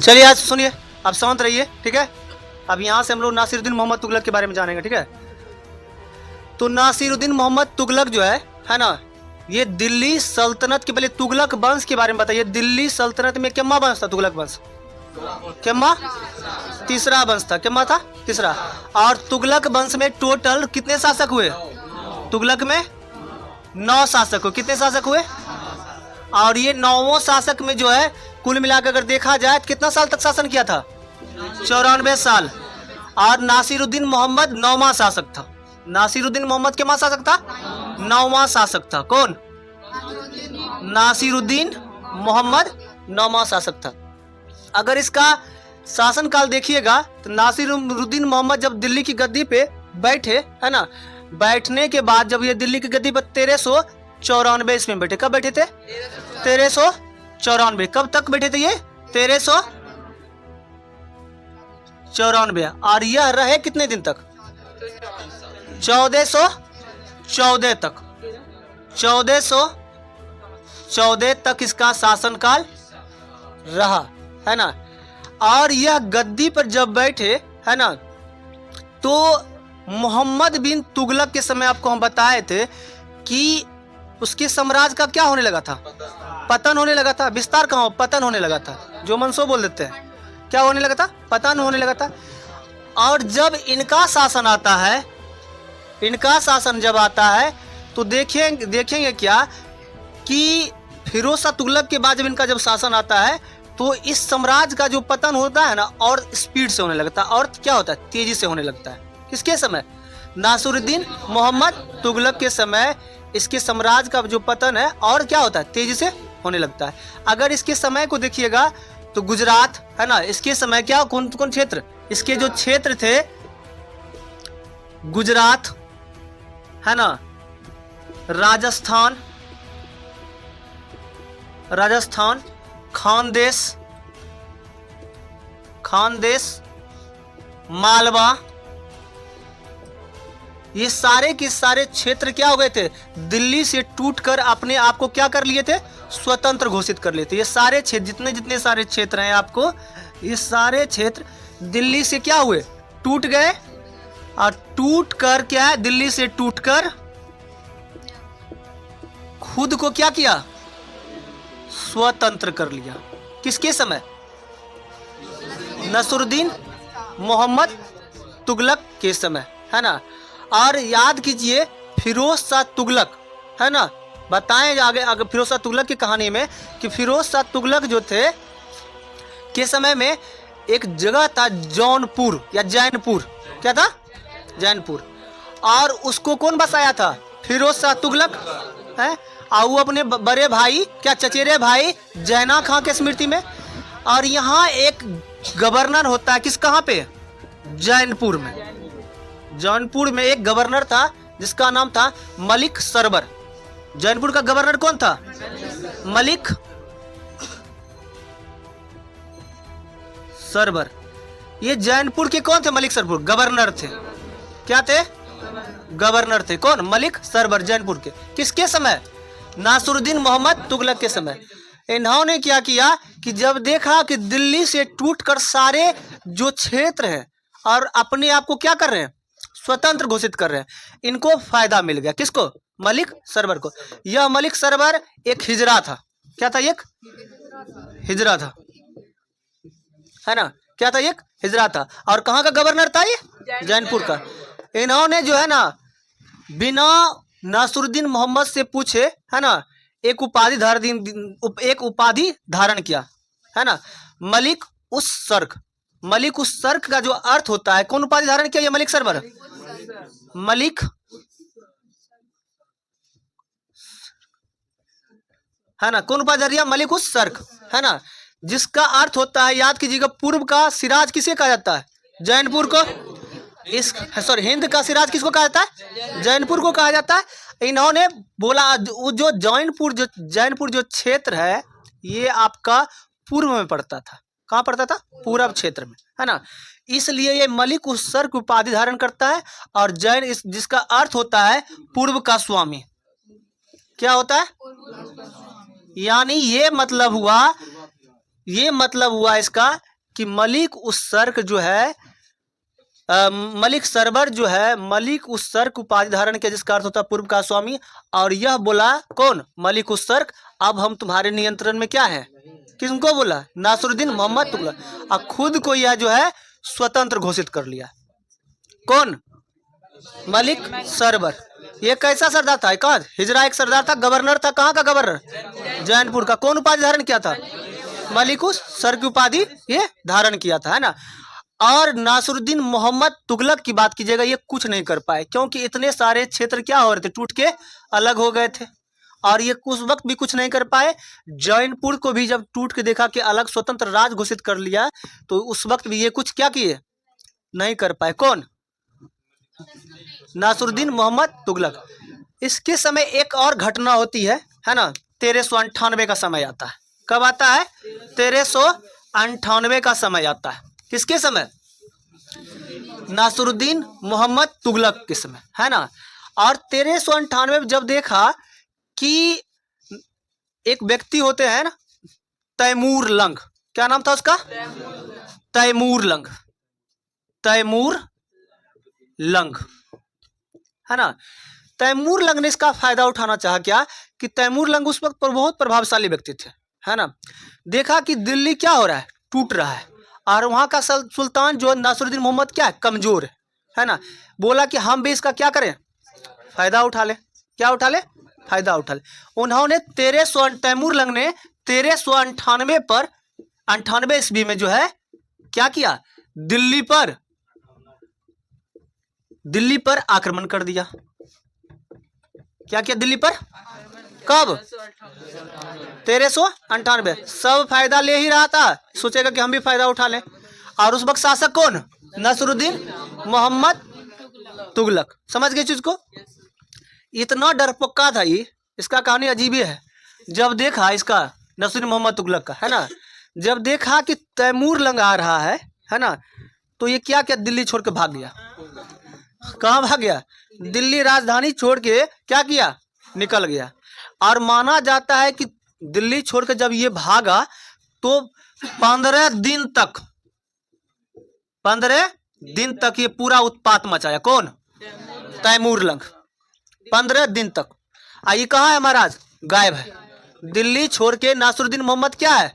चलिए आज सुनिए, आप शांत रहिए, ठीक है। अब यहाँ से हम लोग नासिरुद्दीन मोहम्मद तुगलक के बारे में जानेंगे, ठीक है। तो नासिरुद्दीन मोहम्मद तुगलक जो है ना, ये दिल्ली सल्तनत के, पहले तुगलक वंश के बारे में बताइए। दिल्ली सल्तनत में कितना वंश था? तुगलक वंश कितना? तीसरा वंश था। कितना था? तीसरा। और तुगलक वंश में टोटल कितने शासक हुए? तुगलक में 9 शासक हुए। कितने शासक हुए? और ये 9वें शासक में जो है कुल मिलाकर अगर देखा जाए तो कितना साल तक शासन किया था? 94 साल। और नासिरुद्दीन मोहम्मद 9वां शासक था। नासिरुद्दीन मोहम्मद कितना शासक था? 9वां शासक था। कौन? नासिरुद्दीन मोहम्मद 9वां शासक था। अगर इसका शासन काल देखिएगा तो नासिरुद्दीन मोहम्मद जब दिल्ली की गद्दी पे बैठे, है ना, बैठने के बाद जब ये दिल्ली की गद्दी पर 1394 ईस्वी में बैठे। कब बैठे थे? 1394। कब तक बैठे थे ये? 1394। और यह रहे कितने दिन तक? 1414 तक। 1414 तक इसका शासनकाल रहा, है ना। और यह गद्दी पर जब बैठे, है ना, तो मोहम्मद बिन तुगलक के समय आपको हम बताए थे कि उसके साम्राज्य का क्या होने लगा था? पतन होने लगा था। विस्तार कहाँ? पतन होने लगा था। जो मनसो बोल देते हैं, क्या होने लगा था? पतन होने लगा था। और जब इनका शासन आता है, इनका शासन जब आता है तो देखेंगे क्या कि फिरोज शाह तुगलक के बाद जब इनका शासन आता है तो इस साम्राज्य का जो पतन होता है ना, और स्पीड से होने लगता है, और क्या होता है? तेजी से होने लगता है। किसके समय? नासिरुद्दीन मोहम्मद तुगलक के समय इसके साम्राज्य का जो पतन है और क्या होता है? तेजी से होने लगता है। अगर इसके समय को देखिएगा तो गुजरात, है ना, इसके समय क्या कौन कौन क्षेत्र? इसके जो क्षेत्र थे, गुजरात, है ना, राजस्थान, खानदेश, मालवा, ये सारे के सारे क्षेत्र क्या हो गए थे? दिल्ली से टूटकर अपने आप को क्या कर लिए थे? स्वतंत्र घोषित कर लिए थे। ये सारे क्षेत्र, जितने जितने सारे क्षेत्र हैं आपको, ये सारे क्षेत्र दिल्ली से क्या हुए? टूट गए। और टूट कर क्या है? दिल्ली से टूटकर खुद को क्या किया? स्वतंत्र कर लिया। किसके समय? नासिरुद्दीन मोहम्मद तुगलक के समय, है ना। और याद कीजिए फिरोज शाह तुगलक, है ना, बताएं आगे फिरोज शाह तुगलक की कहानी में कि फिरोज शाह तुगलक जो थे के समय में एक जगह था जौनपुर या जैनपुर। क्या था? जैनपुर। और उसको कौन बसाया था? फिरोज शाह तुगलक है। और वो अपने बड़े भाई, क्या चचेरे भाई जैना खां के स्मृति में। और यहाँ एक गवर्नर होता है, किस, कहाँ पे? जैनपुर में। जौनपुर में एक गवर्नर था जिसका नाम था मलिक सरवर। जौनपुर का गवर्नर कौन था? मलिक सरवर। ये जौनपुर के कौन थे? मलिक सरवर गवर्नर थे। क्या थे? गवर्नर थे। कौन? मलिक सरवर, जौनपुर के। किसके समय? नासिरुद्दीन मोहम्मद तुगलक के समय। इन्होंने क्या किया कि जब देखा कि दिल्ली से टूटकर सारे जो क्षेत्र हैं और अपने आप को क्या कर रहे हैं? स्वतंत्र घोषित कर रहे हैं, इनको फायदा मिल गया। किसको? मलिक सरवर को। यह मलिक सरवर एक हिजरा था। क्या था? एक हिजरा था, है ना। क्या था? एक हिजरा था। और कहाँ का गवर्नर था ये? जौनपुर का। इन्होंने जो है ना बिना नासिरुद्दीन मोहम्मद से पूछे, है ना, एक उपाधि धारण किया, है ना, मलिक उस सर्क। मलिक उस सर्क का जो अर्थ होता है, कौन उपाधि धारण किया? ये मलिक सरवर, मलिक, है ना, कौन उपाधि धारण? मलिक उस सर्क, है ना, जिसका अर्थ होता है, याद कीजिएगा, पूर्व का सिराज किसे कहा जाता है? जौनपुर को। हिंद का सिराज किसको कहा जाता है? जौनपुर को कहा जाता है। इन्होंने बोला जो जौनपुर जो क्षेत्र है ये आपका पूर्व में पड़ता था। कहाँ पड़ता था? पूर्व क्षेत्र में, है ना। इसलिए ये मलिक उस सर की उपाधि धारण करता है। और जैन जिसका अर्थ होता है पूर्व का स्वामी। क्या होता है? यानी ये मतलब हुआ इसका कि मलिक उस जो है मलिक सरवर जो है, मलिक उस उपाधि धारण किया जिसका अर्थ होता है पूर्व का स्वामी। और यह बोला कौन? मलिक उस अब हम तुम्हारे नियंत्रण में क्या है? किसको बोला? नासरुद्दीन मोहम्मद तुगलक। और खुद को यह जो है स्वतंत्र घोषित कर लिया। कौन? मलिक सरवर। ये कैसा सरदार था? कहाँ? हिजरा एक सरदार था, गवर्नर था। कहाँ का गवर्नर? जैनपुर का। कौन उपाधि धारण किया था? मलिक उस की उपाधि ये धारण किया था, है ना। और नासरुद्दीन मोहम्मद तुगलक की बात कीजिएगा, ये कुछ नहीं कर पाए, क्योंकि इतने सारे क्षेत्र क्या हो रहे थे? टूट के अलग हो गए थे। और ये उस वक्त भी कुछ नहीं कर पाए। जैनपुर को भी जब टूट के देखा कि अलग स्वतंत्र राज्य घोषित कर लिया, तो उस वक्त भी ये कुछ क्या किए? नहीं कर पाए। कौन? नासरुद्दीन मोहम्मद तुगलक। इसके समय एक और घटना होती है ना। 1398 का समय आता है। कब आता है? 1398 का समय आता है। किसके समय? नासरुद्दीन मोहम्मद तुगलक के समय, है ना। और 1398 में जब देखा कि एक व्यक्ति होते हैं ना, तैमूर लंग। क्या नाम था उसका? तैमूर लंग। तैमूर लंग, है ना। तैमूर लंग ने इसका फायदा उठाना चाहा क्या कि तैमूर लंग उस वक्त पर बहुत प्रभावशाली व्यक्ति थे, है ना। देखा कि दिल्ली क्या हो रहा है? टूट रहा है। और वहाँ का सुल्तान जो नासरुद्दीन मोहम्मद क्या है? कमजोर है ना। बोला कि हम भी इसका क्या करें? फायदा उठा ले। क्या उठा ले? फायदा उठा ले। उन्होंने तैमूर लंग ने 1398 पर 98 ईस्वी में जो है क्या किया? दिल्ली पर आक्रमण कर दिया। क्या किया? दिल्ली पर। कब? 1398। सब फायदा ले ही रहा था, सोचेगा कि हम भी फायदा उठा लें। और उस वक्त शासक कौन? नासरुद्दीन मोहम्मद तुगलक। समझ गए चीज को? इतना डरपोका था ये। इसका कहानी अजीब ही है। जब देखा इसका नासरुद्दीन मोहम्मद तुगलक का, है ना, जब देखा कि तैमूर लंग आ रहा है ना, तो ये क्या क्या दिल्ली छोड़ के भाग गया। कहाँ भाग गया? दिल्ली राजधानी छोड़ के क्या किया? निकल गया। और माना जाता है कि दिल्ली छोड़ के जब ये भागा तो 15 दिन तक ये पूरा उत्पात मचाया। कौन? तैमूर लंग। 15 दिन तक। ये कहाँ है महाराज? गायब है। दिल्ली छोड़ के नासरुद्दीन मोहम्मद क्या है?